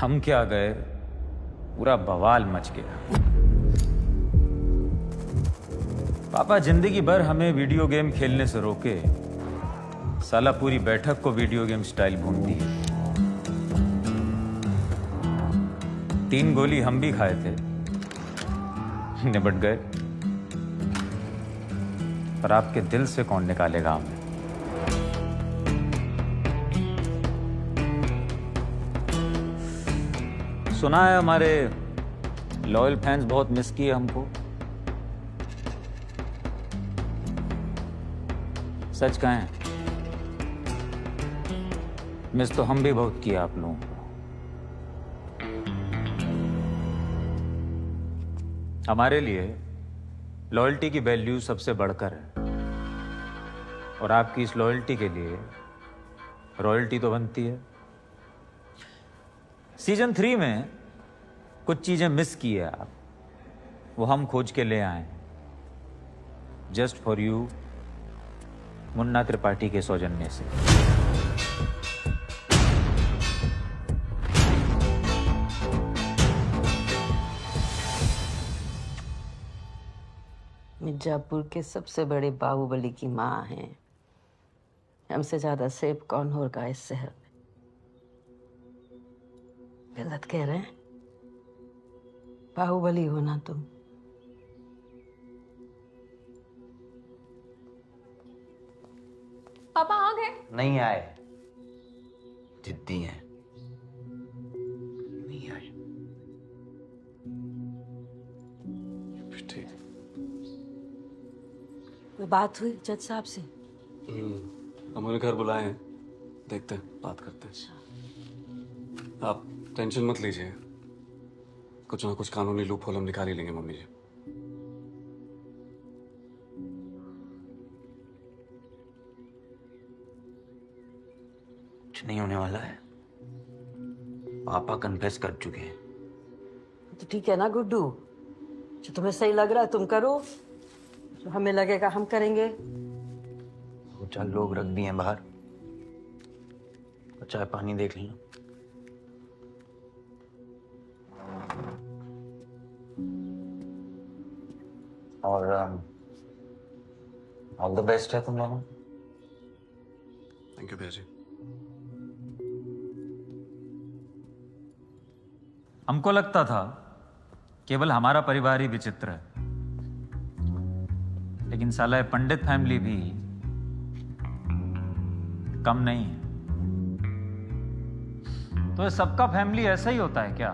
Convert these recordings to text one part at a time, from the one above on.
हम क्या गए, पूरा बवाल मच गया। पापा जिंदगी भर हमें वीडियो गेम खेलने से रोके, साला पूरी बैठक को वीडियो गेम स्टाइल भून दी। 3 गोली हम भी खाए थे, निपट गए, पर आपके दिल से कौन निकालेगा हमें। सुना है हमारे लॉयल फैंस बहुत मिस किए हमको। सच कहें, मिस तो हम भी बहुत किए आप लोगों को। हमारे लिए लॉयल्टी की वैल्यू सबसे बढ़कर है, और आपकी इस लॉयल्टी के लिए रॉयल्टी तो बनती है। सीजन 3 में कुछ चीजें मिस की है आप, वो हम खोज के ले आए हैं, just for you, Munna Tripathi के सौजन्य से। मिर्जापुर के सबसे बड़े बाहुबली की माँ हैं। हमसे ज्यादा सेफ कौन होगा इस शहर में? गलत कह रहे हैं? बाहुबली हो ना तुम। पापा आ गए? नहीं आए, जिद्दी हैं, नहीं आए। ठीक। कोई बात हुई जज साहब से? हमारे घर बुलाए हैं, देखते हैं, बात करते हैं। आप टेंशन मत लीजिए, कुछ ना कुछ कानूनी लूप होल हम निकाल ही लेंगे मम्मी जी। कुछ नहीं होने वाला है, पापा कन्फेस कर चुके हैं। तो ठीक है ना गुड्डू, जो तुम्हें सही लग रहा है तुम करो, जो हमें लगेगा हम करेंगे। वो 4 लोग रख दिए हैं बाहर, तो चाय पानी देख लेना। और ऑल द बेस्ट है तुम लोगों। थैंक यू भैया जी। हमको लगता था केवल हमारा परिवार ही विचित्र है, लेकिन साला ये पंडित फैमिली भी कम नहीं है। तो ये सबका फैमिली ऐसा ही होता है क्या?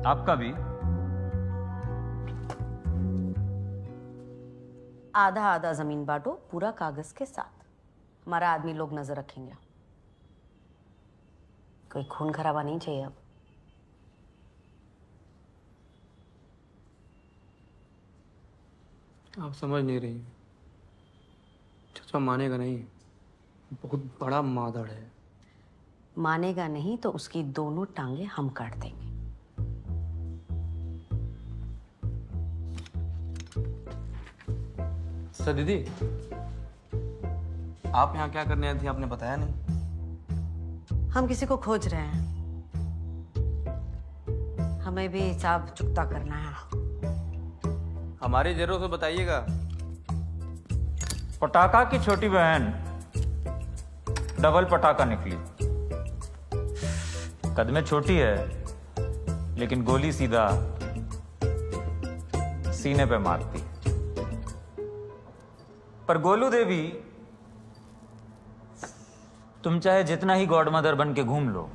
आपका भी? आधा आधा जमीन बांटो, पूरा कागज के साथ। हमारा आदमी लोग नजर रखेंगे। कोई खून खराबा नहीं चाहिए अब। आप समझ नहीं रही, चाचा मानेगा नहीं, बहुत बड़ा मादड़ है। मानेगा नहीं तो उसकी दोनों टांगे हम काट देंगे। सर दीदी, आप यहाँ क्या करने आई थी, आपने बताया नहीं। हम किसी को खोज रहे हैं, हमें भी हिसाब चुकता करना है। हमारी जरूर से बताइएगा। पटाखा की छोटी बहन डबल पटाखा निकली। कद में छोटी है, लेकिन गोली सीधा सीने पे मारती। पर गोलू देवी, तुम चाहे जितना ही गॉड मदर बन के घूम लो,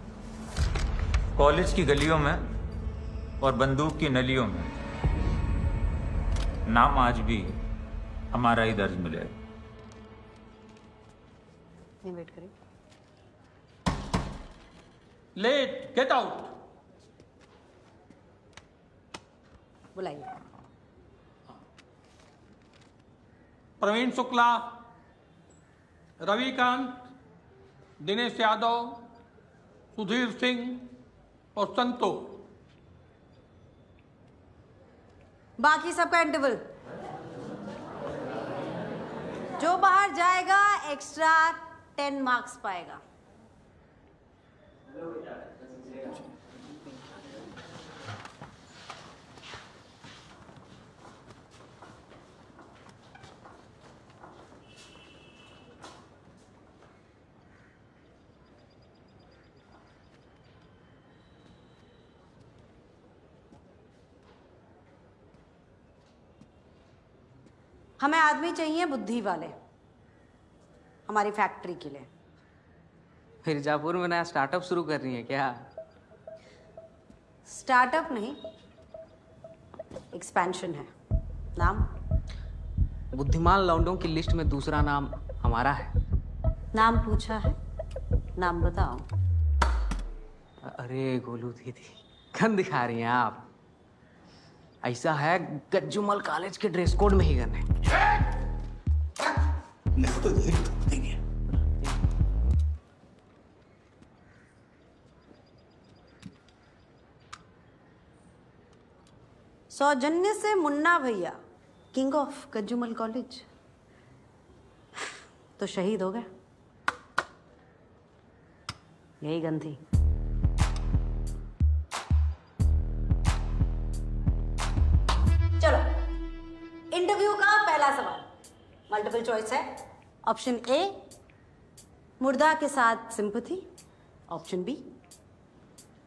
कॉलेज की गलियों में और बंदूक की नलियों में नाम आज भी हमारा ही दर्ज मिलेगा। वेट करिए। Late, get out. बुलाइए। प्रवीण शुक्ला, रविकांत, दिनेश यादव, सुधीर सिंह और संतोष। बाकी सबका इंटरवल। जो बाहर जाएगा एक्स्ट्रा 10 मार्क्स पाएगा। हमें आदमी चाहिए बुद्धि वाले, हमारी फैक्ट्री के लिए। मिर्जापुर में नया स्टार्टअप शुरू कर रही है क्या? स्टार्टअप नहीं, एक्सपेंशन है। नाम? बुद्धिमान लौंडों की लिस्ट में दूसरा नाम हमारा है। नाम पूछा है, नाम बताओ। अरे गोलू दीदी, गन दिखा रही हैं आप। ऐसा है, गज्जूमल कॉलेज के ड्रेस कोड में ही गन है। सौजन्य से मुन्ना भैया, किंग ऑफ गज्जूमल कॉलेज, तो शहीद हो गए। यही गन थी। चलो, इंटरव्यू का पहला सवाल मल्टीपल चॉइस है। ऑप्शन ए, मुर्दा के साथ सिंपैथी। ऑप्शन बी,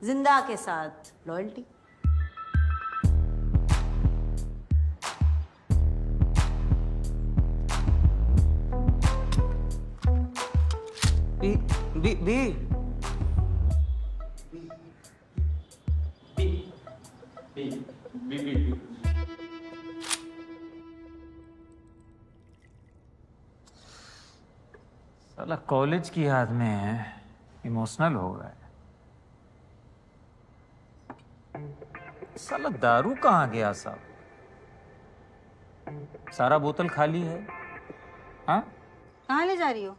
जिंदा के साथ लॉयल्टी। बी बी साला कॉलेज की याद में इमोशनल हो गए। साला दारू कहाँ गया साहब? सारा बोतल खाली है। हाँ, कहाँ ले जा रही हो?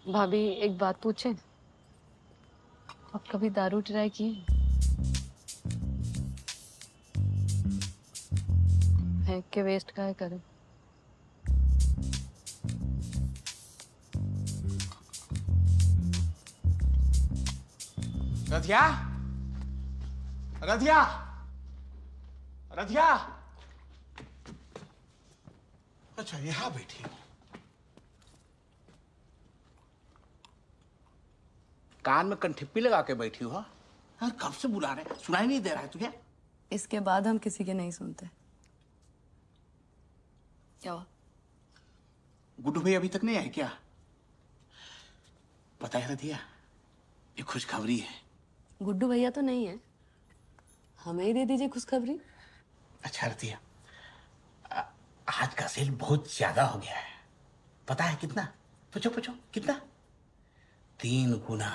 भाभी एक बात पूछे, आप कभी दारू ट्राई किए? फेंक के वेस्ट काहे करें? रधिया, रधिया, रधिया। अच्छा, यहाँ बैठी हो। कान में कंठिप्पी लगा के बैठी हो? यार कब से बुला रहे, सुनाई नहीं दे रहा है तुझे? इसके बाद हम किसी के नहीं सुनते। क्या हुआ? गुड्डू भाई अभी तक नहीं आए क्या? पता है रधिया, ये खुशखबरी है। गुड्डू भैया तो नहीं है, हमें ही दे दीजिए खुशखबरी। अच्छा रधिया, आज का सेल बहुत ज्यादा हो गया है। पता है कितना? पूछो पूछो, कितना? 3 गुना।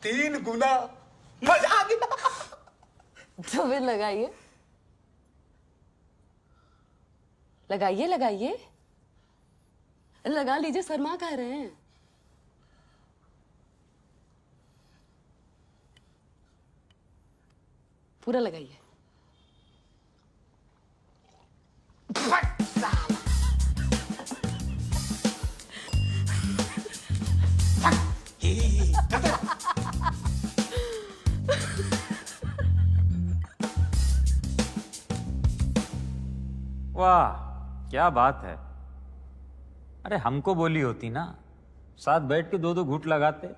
3 गुना, मजा आ गया। तो फिर लगाइए, लगाइए, लगाइए, लगा लीजिए। शर्मा कह रहे हैं। पूरा लगाइए। वाह क्या बात है। अरे हमको बोली होती ना, साथ बैठ के 2-2 घूंट लगाते।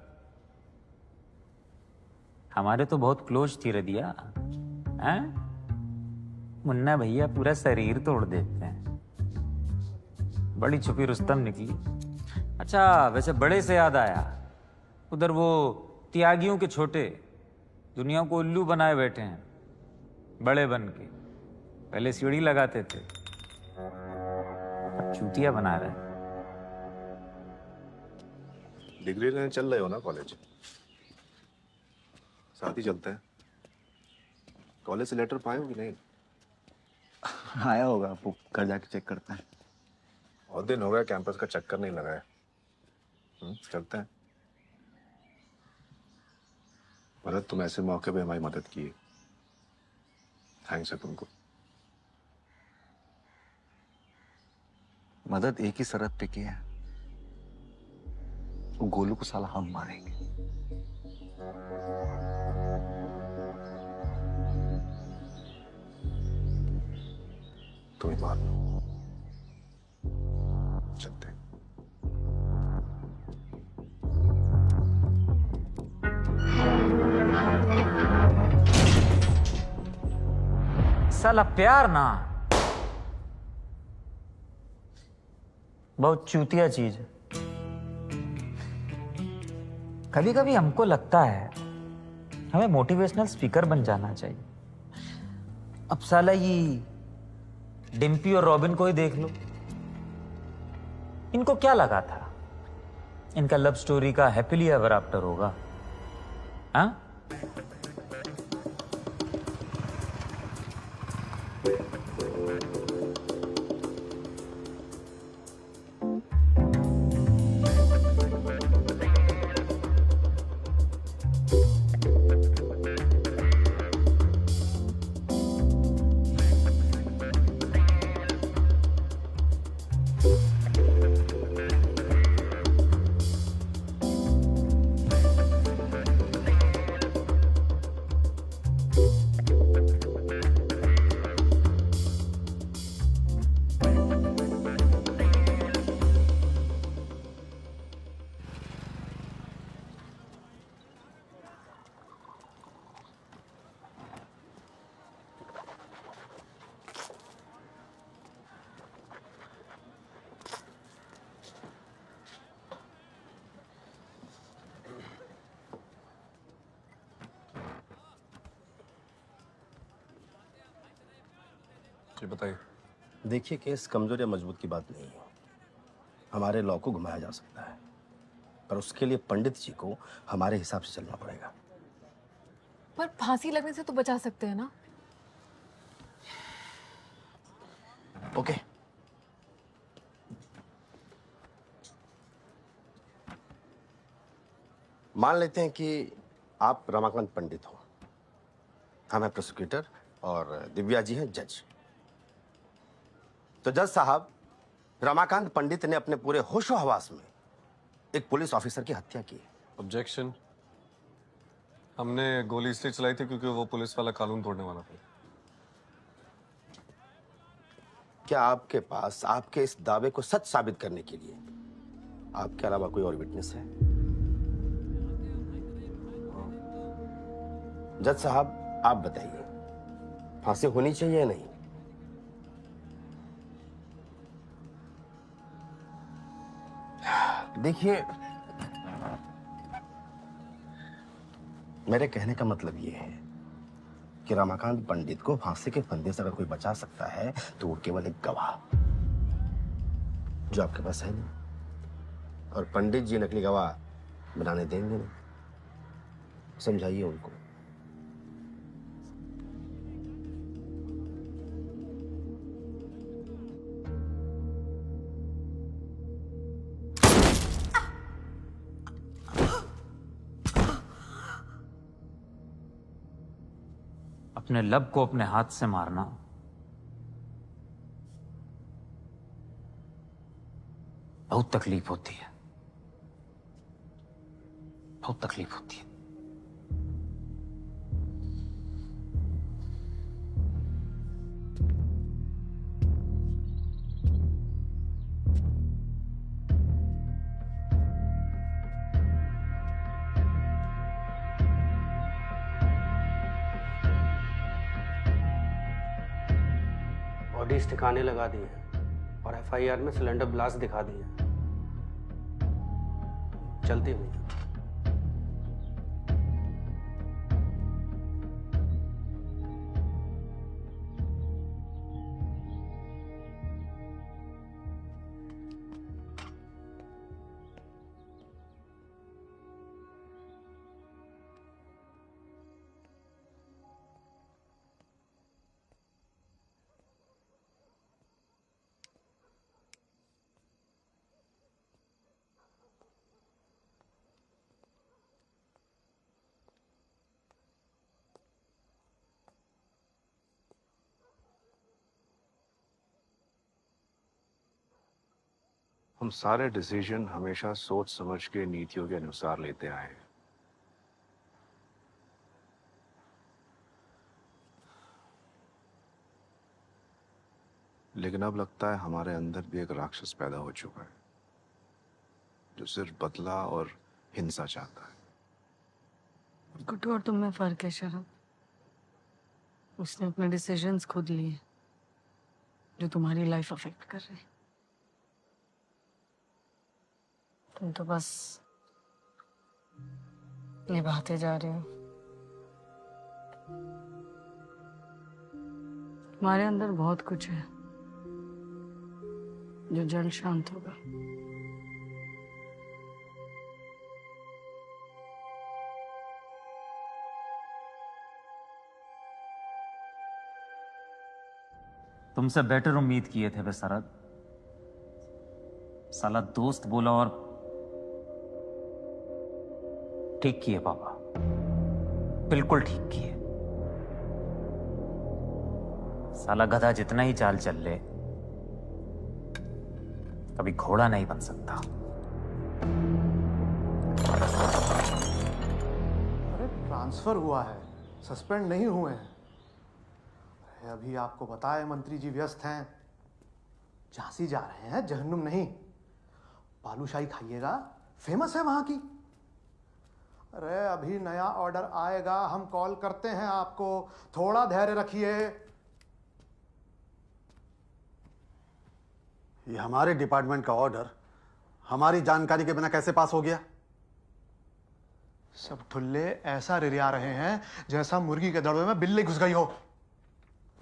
हमारे तो बहुत क्लोज थी रदिया। हैं? मुन्ना भैया पूरा शरीर तोड़ देते हैं। बड़ी छुपी रुस्तम निकली। अच्छा वैसे बड़े से याद आया, उधर वो त्यागियों के छोटे दुनिया को उल्लू बनाए बैठे हैं, बड़े बन के। पहले सीढ़ी लगाते थे, अब चूतिया बना रहे हैं। डिग्री लेने चल रहे हो ना कॉलेज? साथ ही चलते हैं। कॉलेज से लेटर पाए हो कि नहीं? आया होगा, वो घर जाके चेक करते हैं। बहुत दिन हो गया कैंपस का चक्कर नहीं लगाया। चलते हैं। भरत, तुम ऐसे मौके पे हमारी मदद की, थैंक्स है तुमको। मदद एक ही शर्त पे की है, वो गोलू को साला हम मारेंगे। तुम ही मार लो। चलते हैं। साला प्यार ना, बहुत चूतिया चीज है। कभी कभी हमको लगता है हमें मोटिवेशनल स्पीकर बन जाना चाहिए। अब साला ये डिम्पी और रॉबिन को ही देख लो, इनको क्या लगा था इनका लव स्टोरी का हैप्पीली एवर आफ्टर होगा? हाँ? जी बताइए। देखिए, केस कमजोर या मजबूत की बात नहीं है। हमारे लॉ को घुमाया जा सकता है, पर उसके लिए पंडित जी को हमारे हिसाब से चलना पड़ेगा। पर फांसी लगने से तो बचा सकते हैं ना? ओके। मान लेते हैं कि आप रमाकांत पंडित हो, हम हैं प्रोसिक्यूटर और दिव्या जी हैं जज। तो जज साहब, रमाकांत पंडित ने अपने पूरे होशो हवास में एक पुलिस ऑफिसर की हत्या की। ऑब्जेक्शन। हमने गोली इसलिए चलाई थी क्योंकि वो पुलिस वाला कानून तोड़ने वाला था। क्या आपके पास आपके इस दावे को सच साबित करने के लिए आपके अलावा कोई और विटनेस है? जज साहब, आप बताइए, फांसी होनी चाहिए या नहीं? देखिए, मेरे कहने का मतलब यह है कि रमाकांत पंडित को फांसी के फंदे से अगर कोई बचा सकता है तो वो केवल एक गवाह, जो आपके पास है नहीं। और पंडित जी नकली गवाह बनाने देंगे नहीं। समझाइए उनको। अपने लब को अपने हाथ से मारना बहुत तकलीफ होती है, बहुत तकलीफ होती है। बॉडीज ठिकाने लगा दी है और एफआईआर में सिलेंडर ब्लास्ट दिखा दी है। चलती हुई हम सारे डिसीजन हमेशा सोच समझ के नीतियों के अनुसार लेते आए हैं। लेकिन अब लगता है हमारे अंदर भी एक राक्षस पैदा हो चुका है जो सिर्फ बदला और हिंसा चाहता है। गुड्डू और तुम में फर्क है शरद। उसने अपने डिसीजंस खुद लिए जो तुम्हारी लाइफ अफेक्ट कर रहे हैं। तुम तो बस निभाते जा रहे हो। तुम्हारे अंदर बहुत कुछ है जो जल्द शांत होगा। तुमसे बेटर उम्मीद किए थे वे शरद। साला दोस्त बोला और ठीक किए पापा, बिल्कुल ठीक किए। साला गधा जितना ही चाल चल ले, कभी घोड़ा नहीं बन सकता। अरे ट्रांसफर हुआ है, सस्पेंड नहीं हुए हैं। अरे अभी आपको पता है मंत्री जी व्यस्त हैं, झांसी जा रहे हैं, जहन्नुम नहीं। बालूशाही खाइएगा, फेमस है वहां की। अरे अभी नया ऑर्डर आएगा, हम कॉल करते हैं आपको, थोड़ा धैर्य रखिए। ये हमारे डिपार्टमेंट का ऑर्डर हमारी जानकारी के बिना कैसे पास हो गया? सब ठुल्ले ऐसा रिरिया रहे हैं जैसा मुर्गी के दड़वे में बिल्ली घुस गई हो।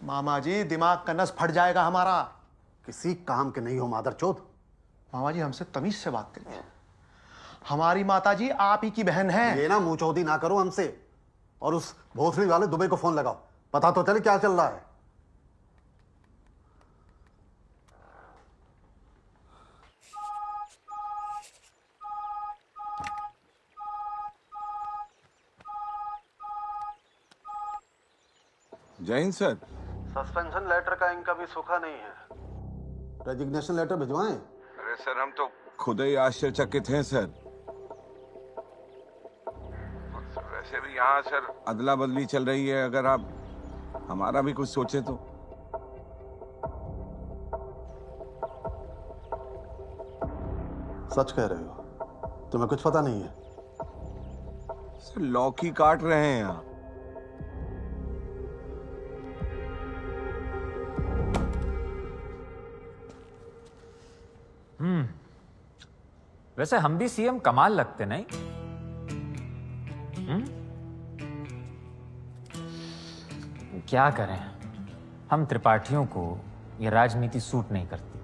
मामा जी, दिमाग का नस फट जाएगा हमारा। किसी काम के नहीं हो मादरचोद। मामा जी, हमसे तमीज से बात करिए। हमारी माता जी आप ही की बहन है। ये ना मुंह चौधी ना करो हमसे, और उस भोसड़ी वाले दुबे को फोन लगाओ, पता तो चले क्या चल रहा है। जय हिंद सर। सस्पेंशन लेटर का इनका भी सूखा नहीं है, रेजिग्नेशन लेटर भिजवाएं? अरे सर, हम तो खुद ही आश्चर्यचकित हैं सर। वैसे भी यहाँ सर अदला बदली चल रही है, अगर आप हमारा भी कुछ सोचे तो। सच कह रहे हो? तुम्हें कुछ पता नहीं है? सर लौकी काट रहे हैं यहाँ। वैसे हम भी सीएम कमाल लगते नहीं? क्या करें, हम त्रिपाठियों को ये राजनीति सूट नहीं करती,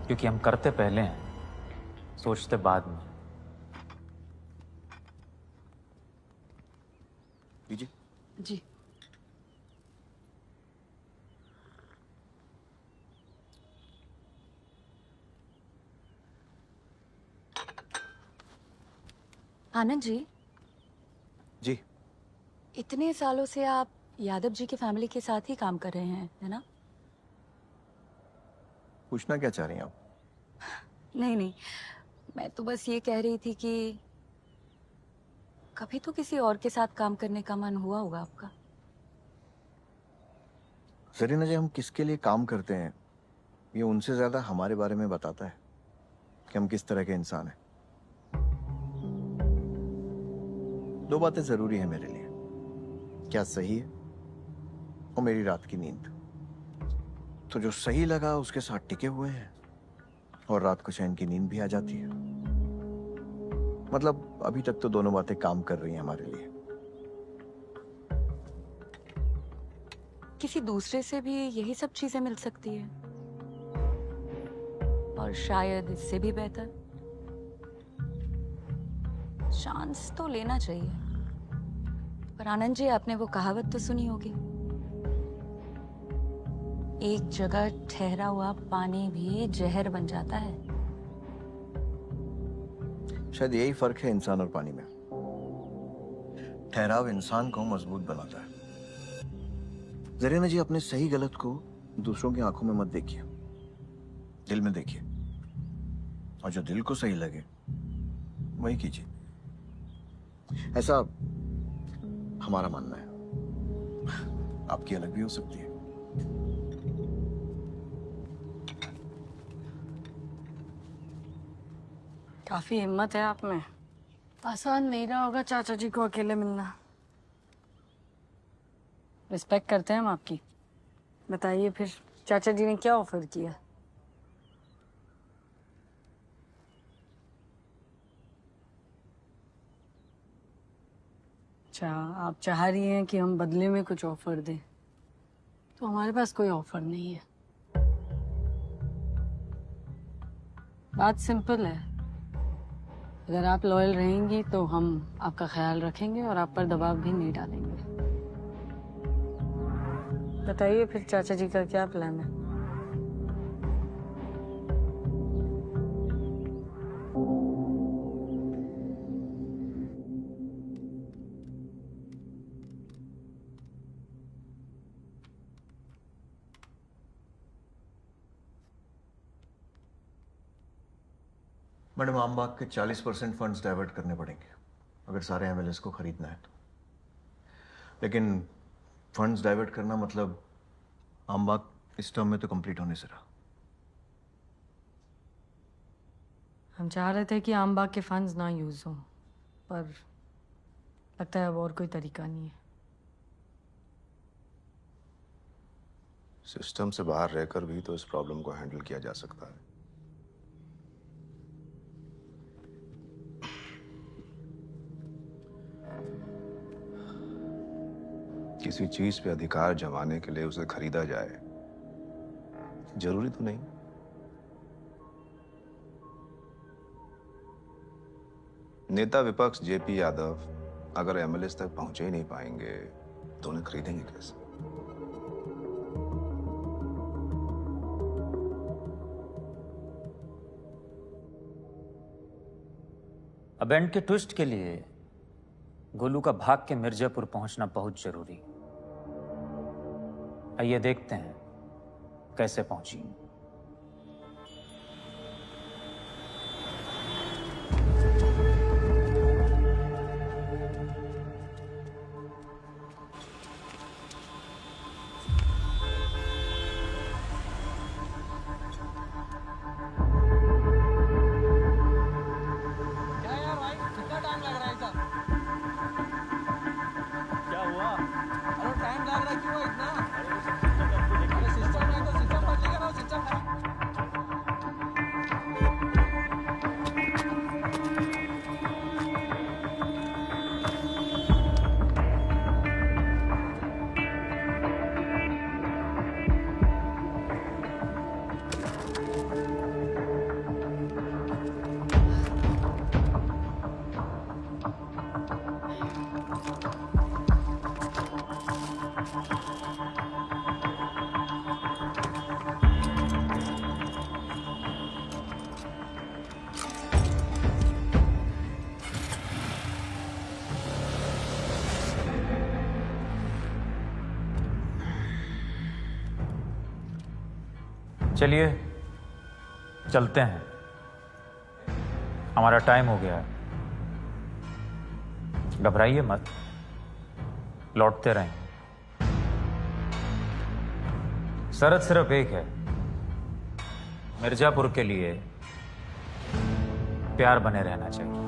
क्योंकि हम करते पहले हैं, सोचते बाद में। जी जी। आनंद जी। जी। इतने सालों से आप यादव जी की फैमिली के साथ ही काम कर रहे हैं, है ना? पूछना क्या चाह रही हैं आप? नहीं नहीं, मैं तो बस ये कह रही थी कि कभी तो किसी और के साथ काम करने का मन हुआ होगा आपका। जरीना जी, हम किसके लिए काम करते हैं ये उनसे ज्यादा हमारे बारे में बताता है कि हम किस तरह के इंसान हैं। दो बातें जरूरी है मेरे लिए, क्या सही है और मेरी रात की नींद। तो जो सही लगा उसके साथ टिके हुए हैं, और रात को चैन की नींद भी आ जाती है। मतलब अभी तक तो दोनों बातें काम कर रही हैं हमारे लिए। किसी दूसरे से भी यही सब चीजें मिल सकती है, और शायद इससे भी बेहतर। चांस तो लेना चाहिए। पर आनंद जी, आपने वो कहावत तो सुनी होगी, एक जगह ठहरा हुआ पानी भी जहर बन जाता है। शायद यही फर्क है इंसान और पानी में। ठहराव इंसान को मजबूत बनाता है। जरीना जी, अपने सही गलत को दूसरों की आंखों में मत देखिए, दिल में देखिए, और जो दिल को सही लगे वही कीजिए। ऐसा हमारा मानना है, आपकी अलग भी हो सकती है। काफी हिम्मत है आप में। आसान नहीं रहा होगा चाचा जी को अकेले मिलना। रिस्पेक्ट करते हैं हम आपकी। बताइए फिर चाचा जी ने क्या ऑफर किया? अच्छा, आप चाह रही हैं कि हम बदले में कुछ ऑफर दें, तो हमारे पास कोई ऑफर नहीं है। बात सिंपल है, अगर आप लॉयल रहेंगी तो हम आपका ख्याल रखेंगे और आप पर दबाव भी नहीं डालेंगे। बताइए फिर चाचा जी का क्या प्लान है? मैडम, आमबाग के 40% फंड्स डाइवर्ट करने पड़ेंगे अगर सारे एमएलएस को खरीदना है तो। लेकिन फंड्स डाइवर्ट करना मतलब आमबाग इस टर्म में तो कंप्लीट होने से रहा। हम चाह रहे थे कि आमबाग के फंड्स ना यूज हों, पर लगता है अब और कोई तरीका नहीं है। सिस्टम से बाहर रहकर भी तो इस प्रॉब्लम को हैंडल किया जा सकता है। किसी चीज पे अधिकार जमाने के लिए उसे खरीदा जाए, जरूरी तो नहीं। नेता विपक्ष जेपी यादव अगर एमएलएस तक पहुंचे ही नहीं पाएंगे तो उन्हें खरीदेंगे कैसे? अब एंड के ट्विस्ट के लिए गोलू का भाग के मिर्जापुर पहुंचना बहुत जरूरी। आइए देखते हैं कैसे पहुंची। चलिए चलते हैं, हमारा टाइम हो गया है। घबराइए मत, लौटते रहें। शर्त सिर्फ एक है, मिर्जापुर के लिए प्यार बने रहना चाहिए।